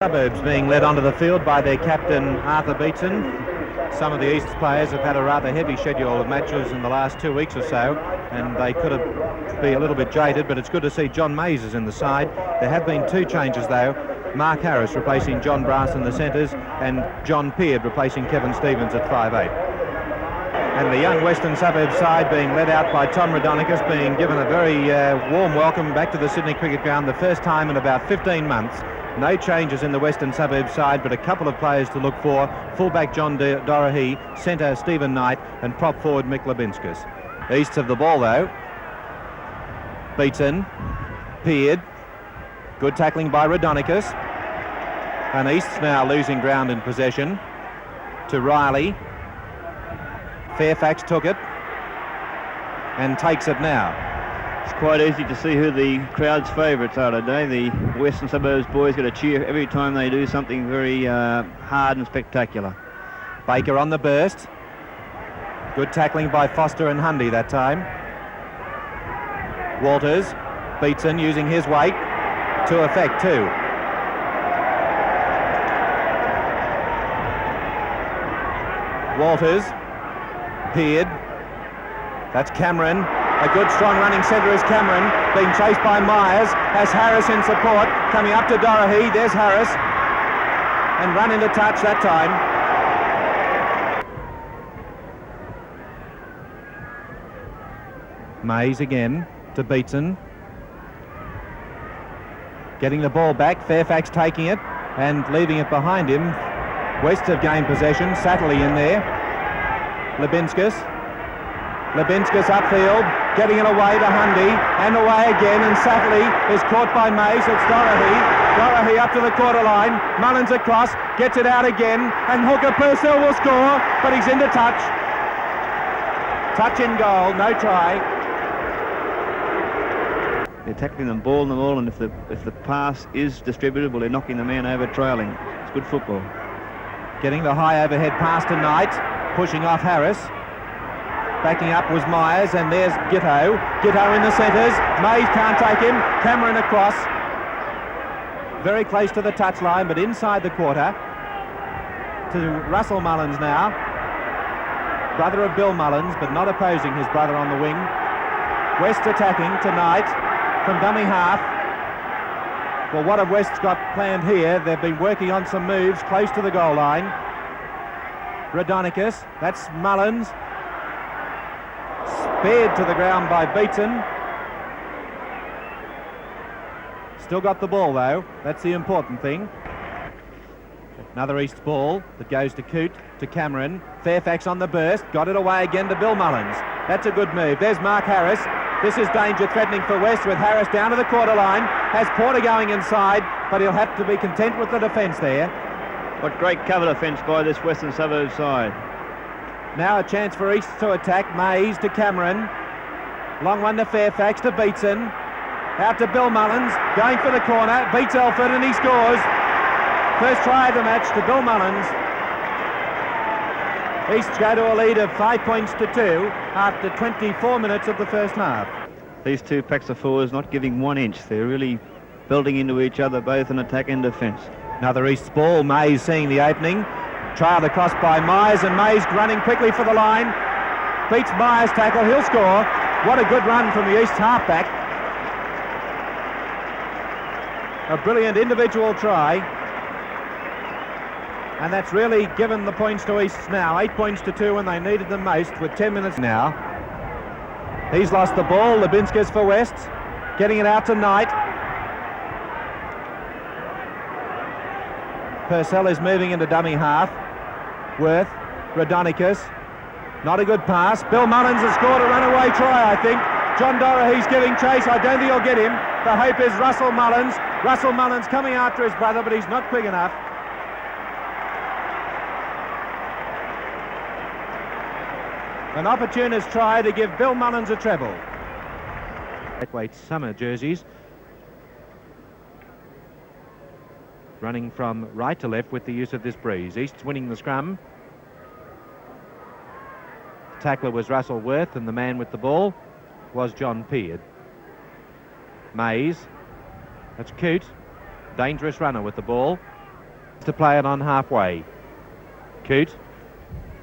Suburbs being led onto the field by their captain Arthur Beetson. Some of the East players have had a rather heavy schedule of matches in the last 2 weeks or so, and they could be a little bit jaded, but it's good to see John Mays is in the side. There have been two changes though. Mark Harris replacing John Brass in the centres, and John Peard replacing Kevin Stevens at 5'8". And the young Western Suburbs side being led out by Tom Rodonicus, being given a very warm welcome back to the Sydney Cricket Ground, the first time in about 15 months. No changes in the Western Suburbs side, but a couple of players to look for. Fullback John Dorahy, centre Stephen Knight, and prop forward Mick Labinskas. Easts of the ball though. Beaton, Peard, good tackling by Rodonicus. And Easts now losing ground in possession to Riley. Fairfax took it and takes it now. It's quite easy to see who the crowd's favourites are today. The Western Suburbs boys get a cheer every time they do something very hard and spectacular. Baker on the burst. Good tackling by Foster and Hundy that time. Walters, Beetson using his weight to effect too. Walters, Peard, that's Cameron. A good strong running centre is Cameron, being chased by Myers, has Harris in support, coming up to Dorahy, there's Harris, and run into touch that time. Mays again to Beetson. Getting the ball back, Fairfax taking it and leaving it behind him. West have gained possession, Satterley in there. Labinskas upfield, getting it away to Hundy, and away again, and Satterley is caught by Mays. It's Dorahy up to the quarter line, Mullins across, gets it out again, and Hooker Purcell will score, but he's into touch. Touch in goal, no try. They're tackling them, balling them all, and if the pass is distributed, well, they're knocking the man over trailing. It's good football. Getting the high overhead pass to Knight, pushing off Harris. Backing up was Myers, and there's Gitto. Gitto in the centres. Mays can't take him. Cameron across. Very close to the touchline, but inside the quarter. To Russell Mullins now. Brother of Bill Mullins, but not opposing his brother on the wing. West attacking tonight from dummy half. Well, what have West's got planned here? They've been working on some moves close to the goal line. Rodonicus, that's Mullins. Spared to the ground by Beetson. Still got the ball though, that's the important thing. Another East ball that goes to Coote, to Cameron. Fairfax on the burst, got it away again to Bill Mullins. That's a good move. There's Mark Harris. This is danger threatening for West, with Harris down to the quarter line. Has Porter going inside, but he'll have to be content with the defence there. What great cover defence by this Western Suburbs side. Now a chance for East to attack. Mays to Cameron. Long one to Fairfax to Beetson. Out to Bill Mullins. Going for the corner. Beats Elford and he scores. First try of the match to Bill Mullins. East go to a lead of 5 points to 2 after 24 minutes of the first half. These two packs of forwards not giving 1 inch. They're really building into each other, both in attack and defence. Another East ball. Mays seeing the opening. Trailed across by Myers, and Mays running quickly for the line. Beats Myers' tackle, he'll score. What a good run from the East halfback. A brilliant individual try. And that's really given the points to East now. 8 points to 2 when they needed them most, with 10 minutes now. He's lost the ball. Labinskas for West. Getting it out to Knight. Purcell is moving into dummy half. Worth, Rodonicus, not a good pass. Bill Mullins has scored a runaway try, I think. John Dorahy's giving chase. I don't think he'll get him. The hope is Russell Mullins. Russell Mullins coming after his brother, but he's not quick enough. An opportunist try to give Bill Mullins a treble. Lightweight summer jerseys. Running from right to left with the use of this breeze. East's winning the scrum. Tackler was Russell Worth, and the man with the ball was John Peard. Mays, that's Coote, dangerous runner with the ball. to play it on halfway. Coote,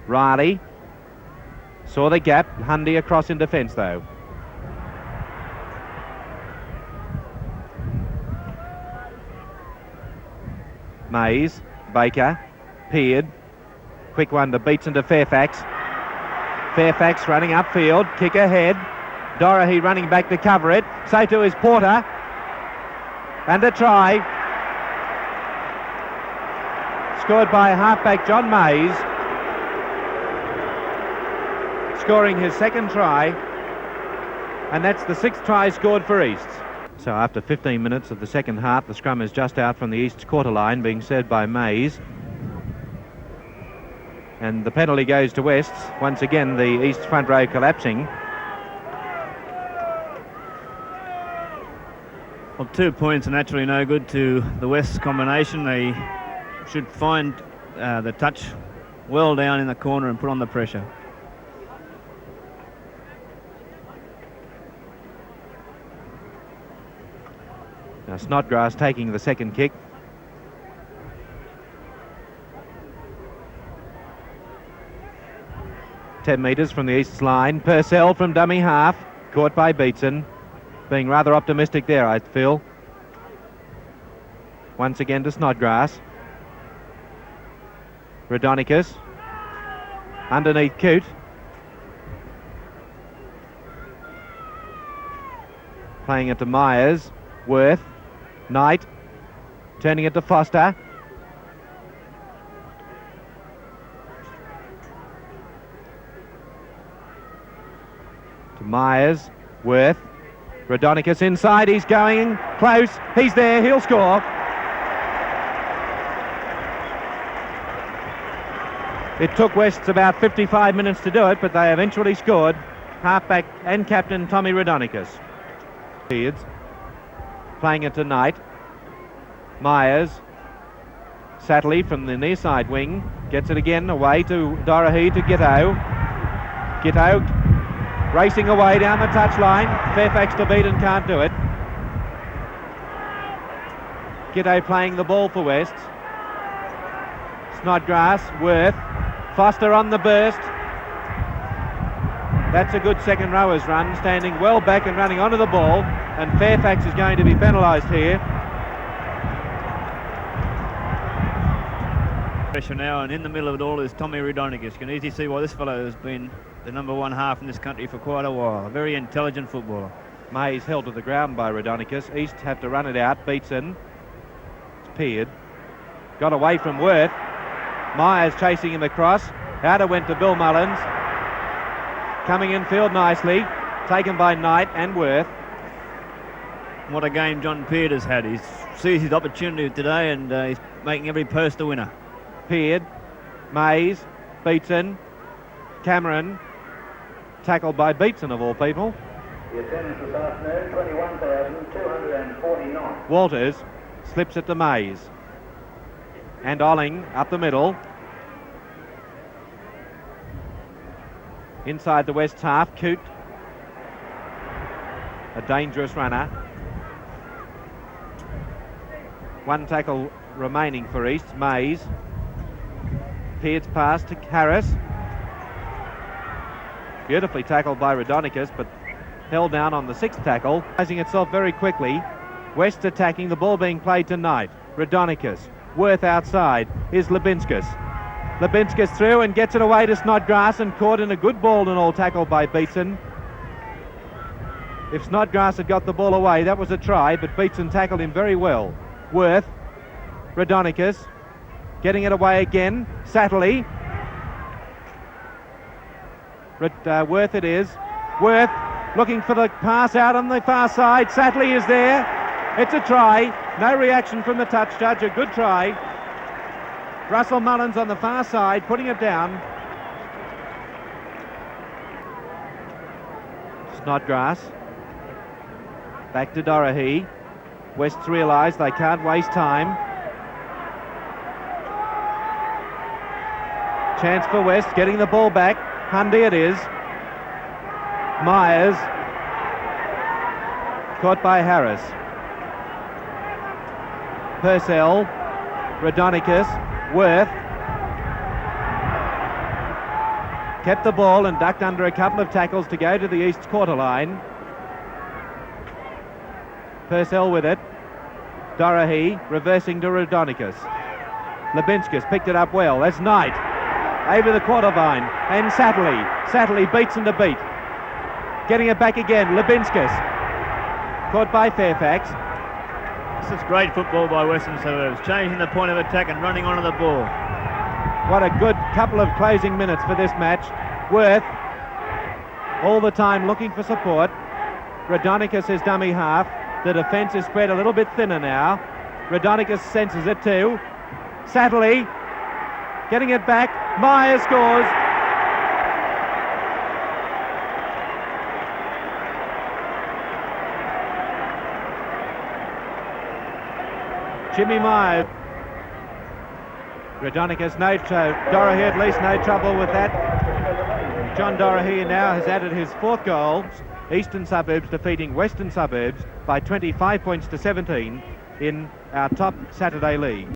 Riley, saw the gap, Hundy across in defence though. Mays, Baker, Peard, quick one to Beatson to Fairfax. Fairfax running upfield, kick ahead. Dorahy running back to cover it. So too is Porter. And a try. Scored by halfback John Mays. Scoring his second try. And that's the 6th try scored for East. So after 15 minutes of the second half, the scrum is just out from the East's quarter line, being served by Mays. And the penalty goes to West's. Once again, the East front row collapsing. Well, 2 points are naturally no good to the West's combination. They should find the touch well down in the corner and put on the pressure. Now Snodgrass taking the second kick. "10 metres from the East's line. Purcell from dummy half, caught by Beatson. Being rather optimistic there, I feel. Once again to Snodgrass. Radonicus. Underneath Coote. Playing it to Myers. Worth. Knight. Turning it to Foster. To Myers. Worth. Radonicus inside, he's going close, he's there, he'll score. It took Wests about 55 minutes to do it, but they eventually scored. Halfback and captain Tommy Radonicus. Beards playing it to Knight. Myers. Satterley from the near side wing gets it again away to Dorahy to Giteau. Giteau racing away down the touchline. Fairfax to beat and can't do it. Giteau playing the ball for West. Snodgrass, Worth, Foster on the burst. That's a good second rower's run, standing well back and running onto the ball, and Fairfax is going to be penalised here. Pressure now, and in the middle of it all is Tommy Radonicus. You can easily see why this fellow has been the number one half in this country for quite a while. A very intelligent footballer. Mays held to the ground by Radonicus. East have to run it out. Beatson. It's Peard. Got away from Worth. Myers chasing him across. Out it went to Bill Mullins. Coming in field nicely. Taken by Knight and Worth. What a game John Peard has had. He's seized his opportunity today, and he's making every post a winner. Peard. Mays. Beatson. Cameron. Tackled by Beatson of all people. The attendance this afternoon, 21,249. Walters slips it to Mays. And Olling up the middle. Inside the West half, Coote. A dangerous runner. One tackle remaining for East. Mays. Peard's pass to Harris. Beautifully tackled by Radonicus, but held down on the 6th tackle. Rising itself very quickly. West attacking, the ball being played to Knight. Radonicus. Worth outside. Here's Lubinskas. Lubinskas through and gets it away to Snodgrass, and caught in a good ball and all tackle by Beatson. If Snodgrass had got the ball away, that was a try, but Beatson tackled him very well. Worth. Radonicus. Getting it away again. Satterley. Worth it is. Worth looking for the pass out on the far side. Satterley is there. It's a try. No reaction from the touch judge. A good try. Russell Mullins on the far side, putting it down. Snodgrass. Back to Dorahy. West's realise they can't waste time. Chance for West, getting the ball back. Hundy it is. Myers. Caught by Harris. Purcell. Radonicus, Worth. Kept the ball and ducked under a couple of tackles to go to the East's quarter line. Purcell with it. Dorahy reversing to Radonicus. Lebinskas picked it up well. That's Knight. Over the quarter line. And Satterley. Satterley beats him to beat. Getting it back again. Lebinskas. Caught by Fairfax. This is great football by Western Suburbs, changing the point of attack and running onto the ball. What a good couple of closing minutes for this match. Worth all the time looking for support. Radonicus is dummy half. The defence is spread a little bit thinner now. Radonicus senses it too. Satterley getting it back. Meyer scores. Jimmy Meyer. Radonicus, Dorahy at least no trouble with that. John Dorahy now has added his 4th goal. Eastern Suburbs defeating Western Suburbs by 25 points to 17 in our top Saturday league.